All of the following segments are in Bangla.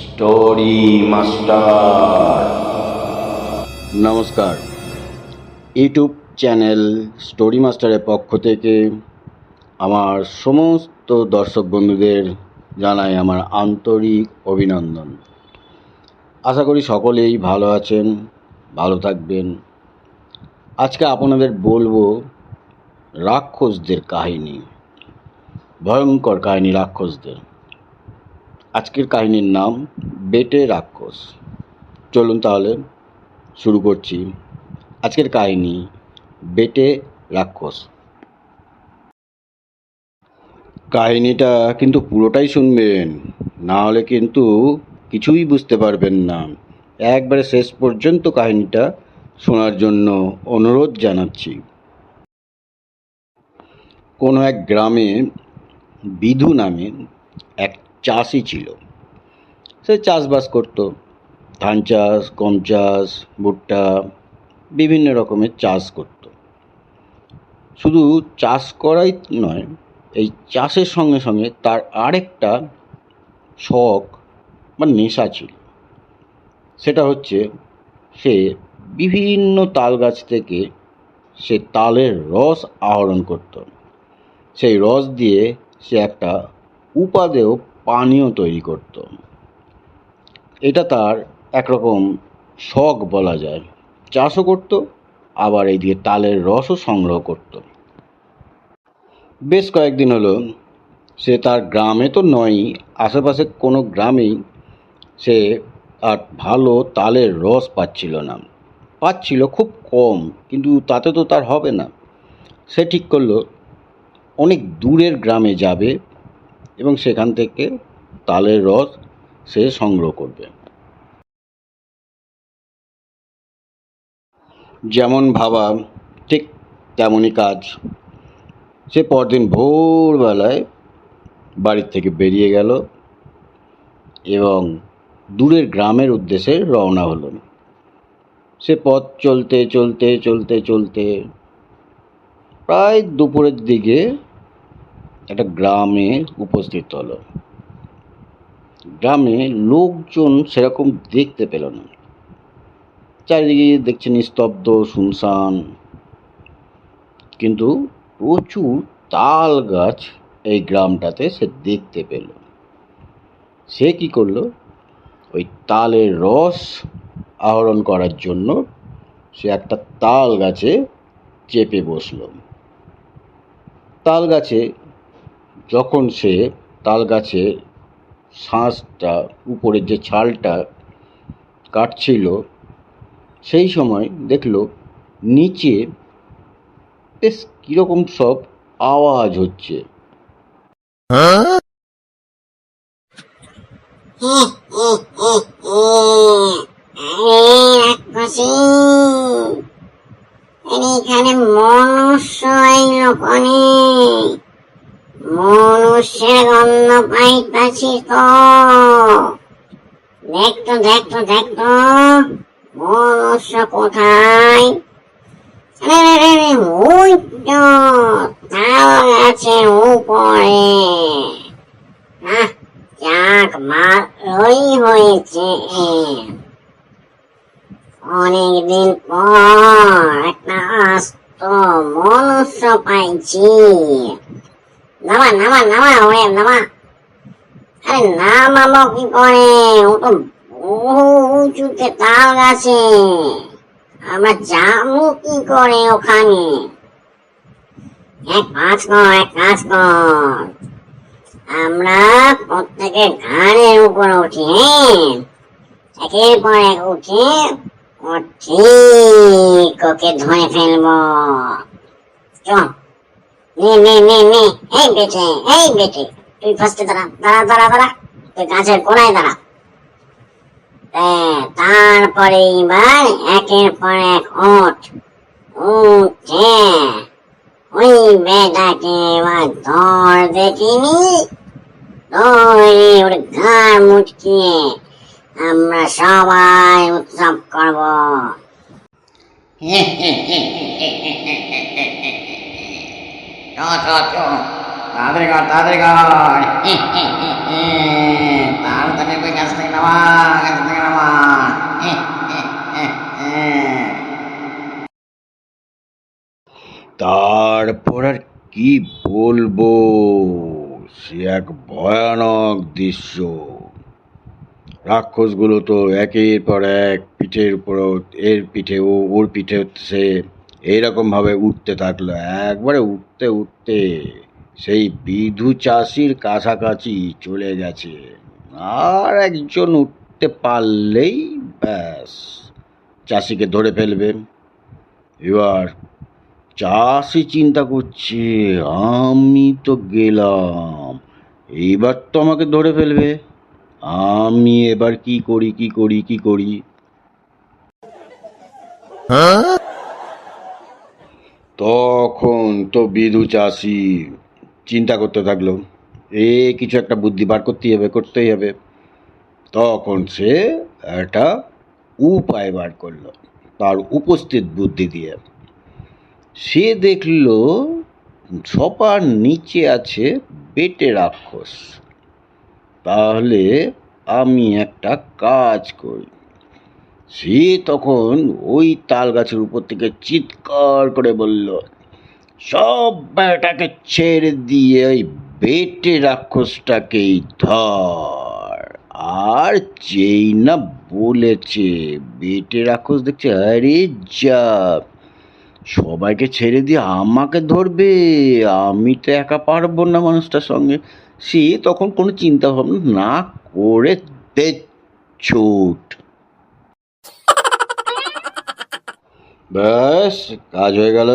Story master. নমস্কার, ইউটিউব চ্যানেল স্টোরি মাস্টারের পক্ষ থেকে আমার সমস্ত দর্শক বন্ধুদের জানাই আমার আন্তরিক অভিনন্দন। আশা করি সকলেই ভালো আছেন, ভালো থাকবেন। আজকে আপনাদের বলবো রাক্ষসদের কাহিনী, ভয়ঙ্কর কাহিনী রাক্ষসদের। আজকের কাহিনীর নাম বেটে রাক্ষস। চলুন তাহলে শুরু করছি আজকের কাহিনী, বেটে রাক্ষস। কাহিনীটা কিন্তু পুরোটাই শুনবেন, না হলে কিন্তু কিছুই বুঝতে পারবেন না। একবারে শেষ পর্যন্ত কাহিনীটা শোনার জন্য অনুরোধ জানাচ্ছি। কোনো এক গ্রামে বিধু নামে এক চাষি ছিল। সে চাষবাস করত, ধান চাষ, গম চাষ, ভুট্টা, বিভিন্ন রকমের চাষ করত। শুধু চাষ করাই নয়, এই চাষের সঙ্গে সঙ্গে তার আরেকটা শখ বা নেশা ছিল। সেটা হচ্ছে সে বিভিন্ন তাল গাছ থেকে সে তালের রস আহরণ করত। সেই রস দিয়ে সে একটা উপাদেয় পানীয় তৈরি করত। এটা তার একরকম শখ বলা যায়। চাষও করত, আবার এইদিকে তালের রসও সংগ্রহ করত। বেশ কয়েকদিন হলো সে তার গ্রামে তো নয়ই, আশেপাশে কোনো গ্রামেই সে আর ভালো তালের রস পাচ্ছিল না। পাচ্ছিল খুব কম, কিন্তু তাতে তো তার হবে না। সে ঠিক করলো অনেক দূরের গ্রামে যাবে এবং সেখান থেকে তালের রস সে সংগ্রহ করবে। যেমন ভাবা ঠিক তেমনই কাজ। সে পরদিন ভোরবেলায় বাড়ির থেকে বেরিয়ে গেল এবং দূরের গ্রামের উদ্দেশ্যে রওনা হলো। সে পথ চলতে চলতে চলতে চলতে প্রায় দুপুরের দিকে একটা গ্রামে উপস্থিত হলো। গ্রামে লোকজন সেরকম দেখতে পেল না। চারিদিকে দেখছে নিস্তব্ধ, শুনশান। কিন্তু প্রচুর তাল গাছ এই গ্রামটাতে সে দেখতে পেল। সে কি করলো, ওই তালের রস আহরণ করার জন্য সে একটা তাল গাছে চেপে বসল। তাল গাছে যখন সে তাল গাছের শাঁসটা, উপরের যে ছালটা কাটছিল, সেই সময় দেখলো নিচে বেশ কীরকম সব আওয়াজ হচ্ছে। এখানে মনুষ্য এলো কনে? মনুষ্যের গন্ধ পাইতাছি তো। দেখতো দেখতো দেখতো, মনুষ্য কোথায়? ওই তো তাল গাছের উপরে। যাক, ভালোই হয়েছে, অনেকদিন পর একটা আস্ত মনুষ্য পাইছি। নামা নামা নামা, ওরে নামা। আরে নামাবো কি করে? ও তো বহু উঁচুতে তাল গাছে, আমরা যাবো কি করে ওখানে? এক কাজ কর, আমরা প্রত্যেকের ঘাড়ের উপর উঠি, একের পর এক উঠে ঠিক ওকে ধরে ফেলবো। চল, নে। এই বেটে, তুই ফার্স্টে দাঁড়া, তুই গাছের গোড়ায় দাঁড়া। তারপরে এবার একের পর এক উঠে ওই বেটাকে এবার ধর দেখিনি, ওর ঘাড় মুটকিয়ে আমরা সবাই উৎসব করব। তাড়াতাড়ি কর তাড়াতাড়ি কর তাড়াতাড়ি করে গাছ থেকে নামা গাছ থেকে নামা তারপর আর কি বলবো, সে এক ভয়ানক দৃশ্য। রাক্ষসগুলো তো একের পর এক পিঠের উপর এর পিঠে ওর পিঠে হচ্ছে এইরকম ভাবে উঠতে থাকলো, একবারে উঠতে উঠতে সেই বিধু চাষির কাছাকাছি চলে গেছে। আর একজন উঠতে পারলেই ব্যাস চাষিকে ধরে ফেলবে। এবার চাষি চিন্তা করছে, আমি তো গেলাম, এইবার তো আমাকে ধরে ফেলবে, আমি এবার কি করি কি করি কি করি। তখন তো বিধু চাষি চিন্তা করতে থাকলো, কিছু একটা বুদ্ধি বার করতেই হবে। তখন সে একটা উপায় বার করলো তার উপস্থিত বুদ্ধি দিয়ে। সে দেখল সবার নিচে আছে বেটে রাক্ষস। তাহলে আমি একটা কাজ করি। সে তখন ওই তাল গাছের উপর থেকে চিৎকার করে বলল, সব বেটাকে ছেড়ে দিয়ে ওই বেটে রাক্ষসটাকেই ধর। আর যেই না বলেছে, বেটে রাক্ষস দেখছে, আরে যা, সবাইকে ছেড়ে দিয়ে আমাকে ধরবে, আমি তো একা পারবো না মানুষটার সঙ্গে। সে তখন কোনো চিন্তা ভাবনা না করে দে ছুট। ব্যাস কাজ হয়ে গেল।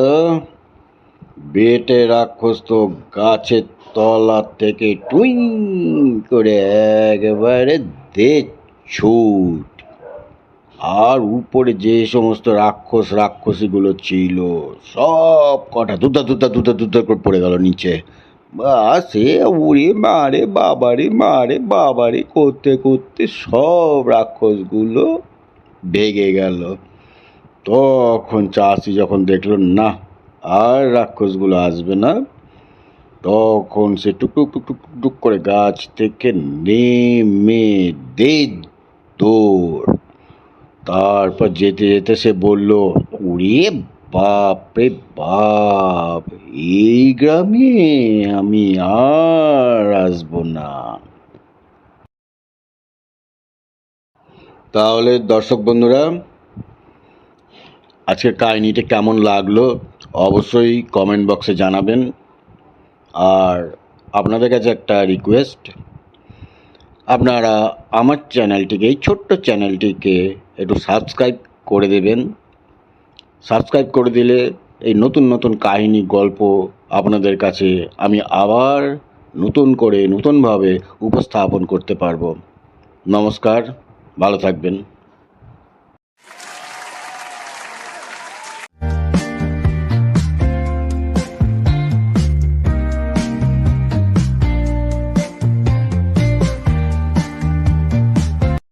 বেটে রাক্ষস তো গাছের তলা থেকে টুই করে একেবারে দে ছুট। আর উপরে যে সমস্ত রাক্ষসীগুলো ছিল সব কটা দুটা করে পড়ে গেল নিচে। বা সে উড়ে মারে বাবারে করতে করতে সব রাক্ষসগুলো ভেগে গেল। তখন চাষি যখন দেখলো না আর রাক্ষসগুলো আসবে না, তখন সে টুক টুক টুক টুক টুক করে গাছ থেকে নেমে দে দৌড়। তারপর যেতে যেতে সে বলল, ওরে বাপ রে বাপ, এই গ্রামে আমি আর আসবো না। তাহলে দর্শক বন্ধুরা, আজকের কাহিনীটা কেমন লাগলো অবশ্যই কমেন্ট বক্সে জানাবেন। আর আপনাদের কাছে একটা রিকোয়েস্ট, আপনারা আমার চ্যানেলটিকে, এই ছোট্ট চ্যানেলটিকে একটু সাবস্ক্রাইব করে দেবেন। সাবস্ক্রাইব করে দিলে এই নতুন নতুন কাহিনী গল্প আপনাদের কাছে আমি আবার নতুন করে নতুনভাবে উপস্থাপন করতে পারবো। নমস্কার, ভালো থাকবেন।